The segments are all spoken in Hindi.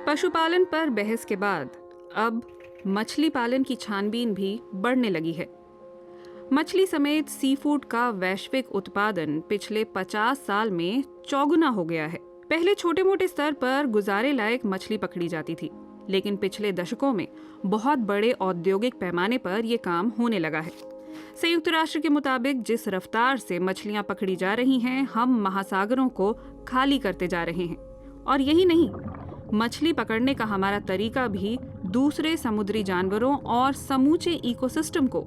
पशुपालन पर बहस के बाद अब मछली पालन की छानबीन भी बढ़ने लगी है। मछली समेत सी फूड का वैश्विक उत्पादन पिछले 50 साल में चौगुना हो गया है। पहले छोटे मोटे स्तर पर गुजारे लायक मछली पकड़ी जाती थी, लेकिन पिछले दशकों में बहुत बड़े औद्योगिक पैमाने पर यह काम होने लगा है। संयुक्त राष्ट्र के मुताबिक जिस रफ्तार से मछलियां पकड़ी जा रही हैं, हम महासागरों को खाली करते जा रहे हैं। और यही नहीं, मछली पकड़ने का हमारा तरीका भी दूसरे समुद्री जानवरों और समूचे इकोसिस्टम को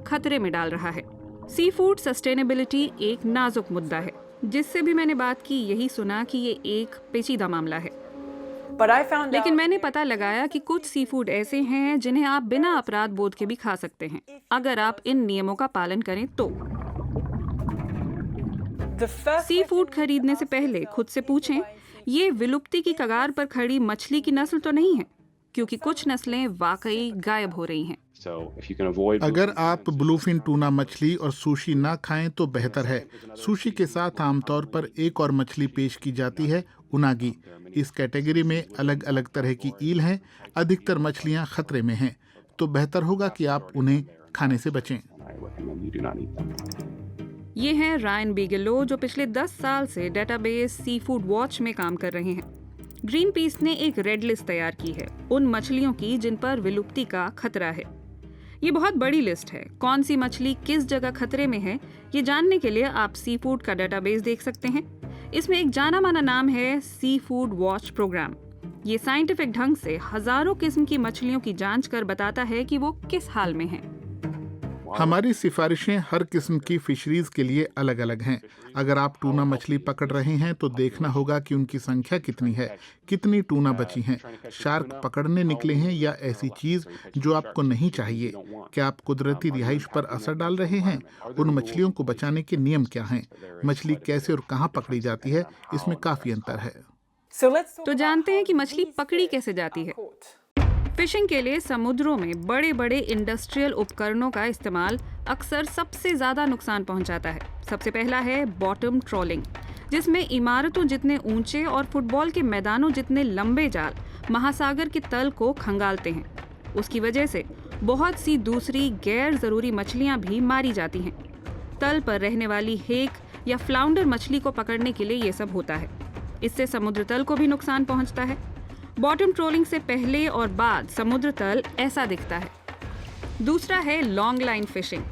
खतरे में डाल रहा है। सी फूड सस्टेनेबिलिटी एक नाजुक मुद्दा है। जिससे भी मैंने बात की, यही सुना कि ये एक पेचीदा मामला है। लेकिन मैंने पता लगाया कि कुछ सी फूड ऐसे हैं जिन्हें आप बिना अपराध बोध के भी खा सकते हैं, अगर आप इन नियमों का पालन करें तो। सी फूड खरीदने से पहले खुद से पूछें, ये विलुप्ति की कगार पर खड़ी मछली की नस्ल तो नहीं है, क्योंकि कुछ नस्लें वाकई गायब हो रही हैं। अगर आप ब्लूफिन टूना मछली और सुशी ना खाएं तो बेहतर है। सुशी के साथ आमतौर पर एक और मछली पेश की जाती है, उनागी। इस कैटेगरी में अलग अलग तरह की ईल हैं। अधिकतर मछलियां खतरे में हैं, तो बेहतर होगा कि आप उन्हें खाने से बचें। ये हैं रायन बिगेलो, जो पिछले 10 साल से डेटाबेस सी फूड वॉच में काम कर रहे हैं। ग्रीन पीस ने एक रेड लिस्ट तैयार की है उन मछलियों की जिन पर विलुप्ति का खतरा है। ये बहुत बड़ी लिस्ट है। कौन सी मछली किस जगह खतरे में है, ये जानने के लिए आप सी फूड का डेटाबेस देख सकते हैं। इसमें एक जाना माना नाम है सी फूड वॉच प्रोग्राम। ये साइंटिफिक ढंग से हजारों किस्म की मछलियों की जांच कर बताता है कि वो किस हाल में हैं। हमारी सिफारिशें हर किस्म की फिशरीज के लिए अलग अलग हैं। अगर आप टूना मछली पकड़ रहे हैं तो देखना होगा कि उनकी संख्या कितनी है, कितनी टूना बची हैं, शार्क पकड़ने निकले हैं या ऐसी चीज जो आपको नहीं चाहिए। क्या आप कुदरती रिहाइश पर असर डाल रहे हैं? उन मछलियों को बचाने के नियम क्या हैं? मछली कैसे और कहाँ पकड़ी जाती है, इसमें काफी अंतर है। तो जानते हैं कि मछली पकड़ी कैसे जाती है। फिशिंग के लिए समुद्रों में बड़े बड़े इंडस्ट्रियल उपकरणों का इस्तेमाल अक्सर सबसे ज्यादा नुकसान पहुंचाता है। सबसे पहला है बॉटम ट्रॉलिंग, जिसमें इमारतों जितने ऊंचे और फुटबॉल के मैदानों जितने लंबे जाल महासागर के तल को खंगालते हैं। उसकी वजह से बहुत सी दूसरी गैर जरूरी मछलियां भी मारी जाती हैं। तल पर रहने वाली हेक या फ्लाउंडर मछली को पकड़ने के लिए ये सब होता है। इससे समुद्र तल को भी नुकसान पहुंचता है। बॉटम ट्रोलिंग से पहले और बाद समुद्र तल ऐसा दिखता है। दूसरा है लॉन्ग लाइन फिशिंग।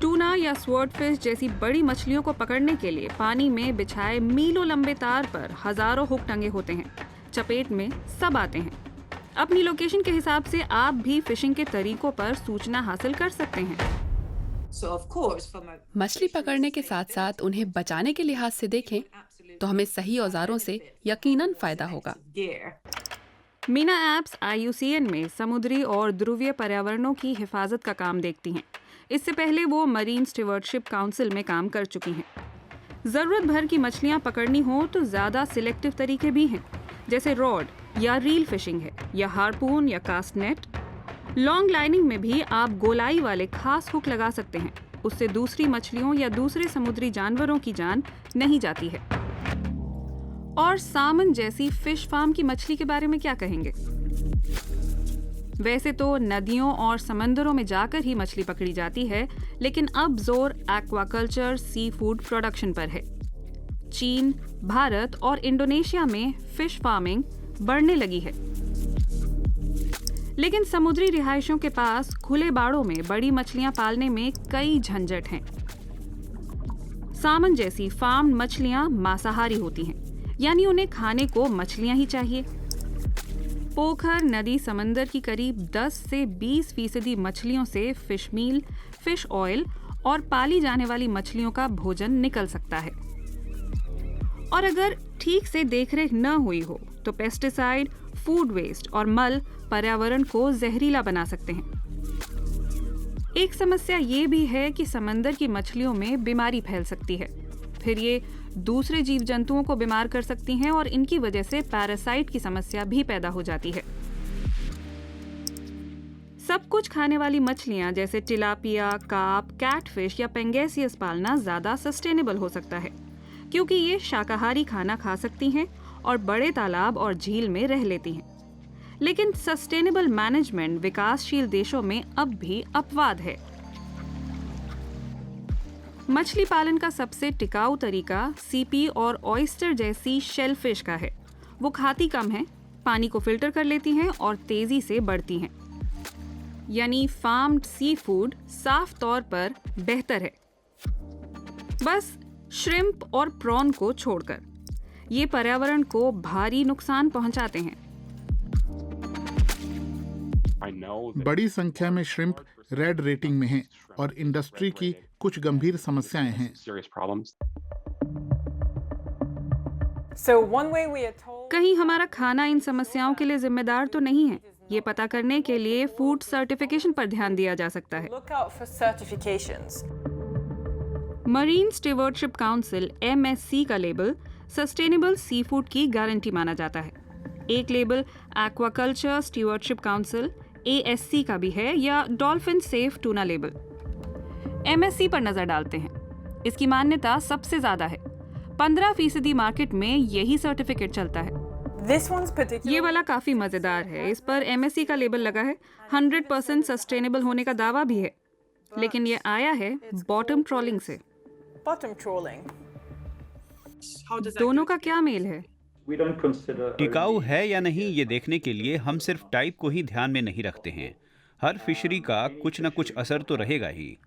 टूना या स्वॉर्डफिश जैसी बड़ी मछलियों को पकड़ने के लिए पानी में बिछाए मीलों लंबे तार पर हजारों हुक टंगे होते हैं। चपेट में सब आते हैं। अपनी लोकेशन के हिसाब से आप भी फिशिंग के तरीकों पर सूचना हासिल कर सकते हैं। मछली पकड़ने के साथ साथ उन्हें बचाने के लिहाज से देखें तो हमें सही औजारों से यकीनन फायदा होगा। मीना एप्स IUCN में समुद्री और ध्रुवीय पर्यावरणों की हिफाजत का काम देखती हैं। इससे पहले वो मरीन स्टीवर्डशिप काउंसिल में काम कर चुकी हैं। जरूरत भर की मछलियां पकड़नी हो तो ज्यादा सिलेक्टिव तरीके भी हैं, जैसे रॉड या रील फिशिंग है, या हार्पून या कास्ट नेट। लॉन्ग लाइनिंग में भी आप गोलाई वाले खास हुक लगा सकते हैं। उससे दूसरी मछलियों या दूसरे समुद्री जानवरों की जान नहीं जाती है। और सामन जैसी फिश फार्म की मछली के बारे में क्या कहेंगे? वैसे तो नदियों और समंदरों में जाकर ही मछली पकड़ी जाती है, लेकिन अब जोर एक्वाकल्चर सी फूड प्रोडक्शन पर है। चीन, भारत और इंडोनेशिया में फिश फार्मिंग बढ़ने लगी है। लेकिन समुद्री रिहायशों के पास खुले बाड़ों में बड़ी मछलियां पालने में कई झंझट हैं। सामन जैसी फार्म मछलियां मांसाहारी होती हैं, यानी उन्हें खाने को मछलियां ही चाहिए। पोखर नदी समंदर की करीब 10 से 20% मछलियों से फिश मील, फिश ऑयल और पाली जाने वाली मछलियों का भोजन निकल सकता है। और अगर ठीक से देखरेख न हुई हो तो पेस्टिसाइड, फूड वेस्ट और मल पर्यावरण को जहरीला बना सकते हैं। एक समस्या ये भी है कि समंदर की मछलियों में बीमारी फैल सकती है। फिर ये दूसरे जीव जंतुओं को बीमार कर सकती हैं और इनकी वजह से पैरासाइट की समस्या भी पैदा हो जाती है। सब कुछ खाने वाली मछलियां जैसे टिलापिया, कार्प, कैटफिश या पेंगेसियस पालना ज्यादा सस्टेनेबल हो सकता है, क्योंकि ये शाकाहारी खाना खा सकती हैं और बड़े तालाब और झील में रह लेती हैं। लेकिन सस्टेनेबल मैनेजमेंट विकासशील देशों में अब भी अपवाद है। मछली पालन का सबसे टिकाऊ तरीका सीपी और ऑयस्टर जैसी शेलफिश का है। वो खाती कम है, पानी को फिल्टर कर लेती हैं और तेजी से बढ़ती हैं। यानी फार्म्ड सी फूड साफ तौर पर बेहतर है, बस श्रिम्प और प्रॉन को छोड़कर। ये पर्यावरण को भारी नुकसान पहुंचाते हैं। बड़ी संख्या में श्रिम्प रेड रेटिंग में हैं और इंडस्ट्री की कुछ गंभीर समस्याएं हैं। कहीं हमारा खाना इन समस्याओं के लिए जिम्मेदार तो नहीं है? ये पता करने के लिए फूड सर्टिफिकेशन पर ध्यान दिया जा सकता है। मरीन स्टीवर्डशिप काउंसिल (MSC) का लेबल सस्टेनेबल सी फूड की गारंटी माना जाता है। एक label aquaculture stewardship council (ASC) का भी है, या dolphin safe tuna label. MSC पर नजर डालते हैं। इसकी मान्यता सबसे ज्यादा है, 15% मार्केट में यही सर्टिफिकेट चलता है। ये वाला काफी मजेदार है। इस पर MSC का लेबल लगा है, 100% सस्टेनेबल होने का दावा भी है, लेकिन ये आया है बॉटम ट्रॉलिंग से। दोनों का क्या मेल है? टिकाऊ है या नहीं ये देखने के लिए हम सिर्फ टाइप को ही ध्यान में नहीं रखते हैं। हर फिशरी का कुछ न कुछ असर तो रहेगा ही।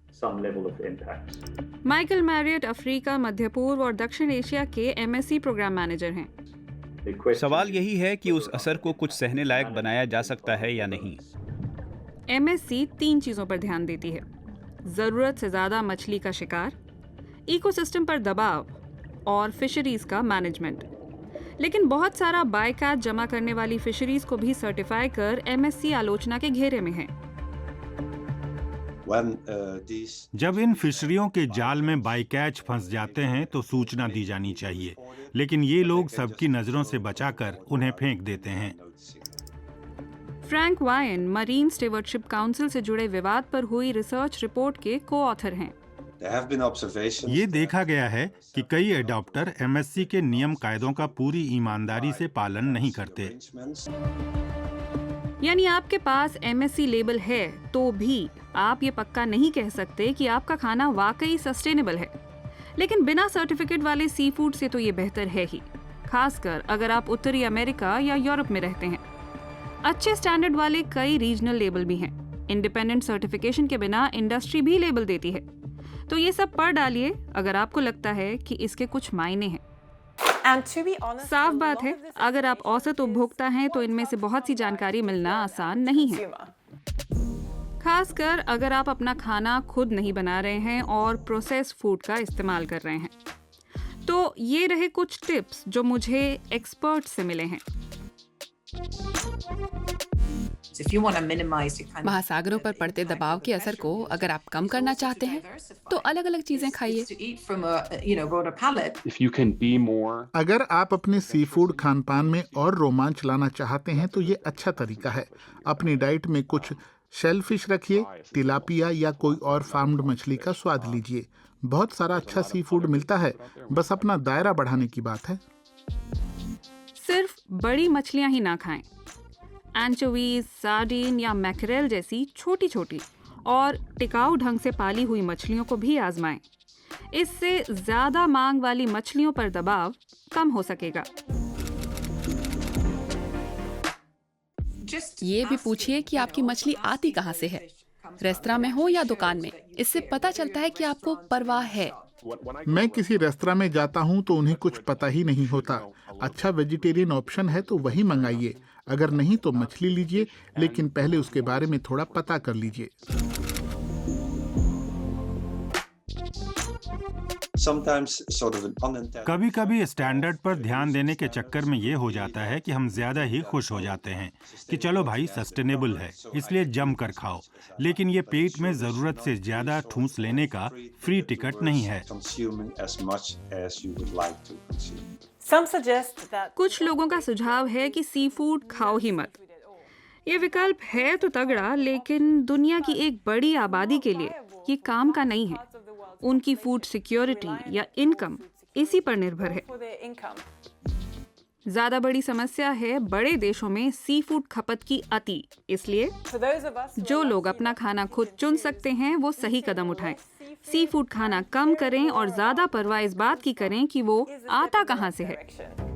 माइकल मैरियट अफ्रीका, मध्य पूर्व और दक्षिण एशिया के MSC प्रोग्राम मैनेजर हैं। सवाल यही है कि उस असर को कुछ सहने लायक बनाया जा सकता है या नहीं। MSC 3 चीजों पर ध्यान देती है: जरूरत से ज्यादा मछली का शिकार, इकोसिस्टम पर दबाव और फिशरीज का मैनेजमेंट। लेकिन बहुत सारा बायकैच जमा करने वाली फिशरीज को भी सर्टिफाई कर MSC आलोचना के घेरे में है। जब इन फिशरियों के जाल में बाईकैच फंस जाते हैं तो सूचना दी जानी चाहिए, लेकिन ये लोग सबकी नजरों से बचाकर उन्हें फेंक देते हैं। फ्रैंक वायन मरीन स्टीवर्डशिप काउंसिल से जुड़े विवाद पर हुई रिसर्च रिपोर्ट के को-ऑथर हैं। ये देखा गया है कि कई एडॉप्टर MSC के नियम कायदों का पूरी ईमानदारी से पालन नहीं करते। यानी आपके पास MSC लेबल है तो भी आप ये पक्का नहीं कह सकते कि आपका खाना वाकई सस्टेनेबल है। लेकिन बिना सर्टिफिकेट वाले सी फूड से तो ये बेहतर है ही, खासकर अगर आप उत्तरी अमेरिका या यूरोप में रहते हैं। अच्छे स्टैंडर्ड वाले कई रीजनल लेबल भी हैं। इंडिपेंडेंट सर्टिफिकेशन के बिना इंडस्ट्री भी लेबल देती है। तो ये सब पढ़ डालिए अगर आपको लगता है कि इसके कुछ मायने हैं। साफ बात है, अगर आप औसत उपभोक्ता हैं तो इनमें से बहुत सी जानकारी मिलना आसान नहीं है, खासकर अगर आप अपना खाना खुद नहीं बना रहे हैं और प्रोसेस्ड फूड का इस्तेमाल कर रहे हैं। तो ये रहे कुछ टिप्स जो मुझे एक्सपर्ट से मिले हैं। महासागरों पर पड़ते दबाव के असर को अगर आप कम करना चाहते हैं तो अलग अलग चीजें खाइए। अगर आप अपने सी फूड खान पान में और रोमांच लाना चाहते हैं तो ये अच्छा तरीका है। अपनी डाइट में कुछ शेलफिश रखिए, तिलापिया या कोई और फार्म्ड मछली का स्वाद लीजिए। बहुत सारा अच्छा सी फूड मिलता है, बस अपना दायरा बढ़ाने की बात है। सिर्फ बड़ी मछलियां ही ना खाएं। एंचोवीज, सार्डिन या मैकरेल जैसी छोटी छोटी और टिकाऊ ढंग से पाली हुई मछलियों को भी आजमाएं। इससे ज्यादा मांग वाली मछलियों पर दबाव कम हो सकेगा। ये भी पूछिए कि आपकी मछली आती कहाँ से है, रेस्तरां में हो या दुकान में। इससे पता चलता है कि आपको परवाह है। मैं किसी रेस्तरां में जाता हूं तो उन्हें कुछ पता ही नहीं होता। अच्छा वेजिटेरियन ऑप्शन है तो वही मंगाइए, अगर नहीं तो मछली लीजिए, लेकिन पहले उसके बारे में थोड़ा पता कर लीजिए। कभी कभी स्टैंडर्ड पर ध्यान देने के चक्कर में ये हो जाता है कि हम ज्यादा ही खुश हो जाते हैं कि चलो भाई सस्टेनेबल है इसलिए जम कर खाओ, लेकिन ये पेट में जरूरत से ज्यादा ठूंस लेने का फ्री टिकट नहीं है। कुछ लोगों का सुझाव है कि सी फूड खाओ ही मत। ये विकल्प है तो तगड़ा, लेकिन दुनिया की एक बड़ी आबादी के लिए ये काम का नहीं है। उनकी फूड सिक्योरिटी या इनकम इसी पर निर्भर है। ज्यादा बड़ी समस्या है बड़े देशों में सी फूड खपत की अति। इसलिए जो लोग अपना खाना खुद चुन सकते हैं वो सही कदम उठाएं। सी फूड खाना कम करें और ज्यादा परवाह इस बात की करें कि वो आता कहाँ से है।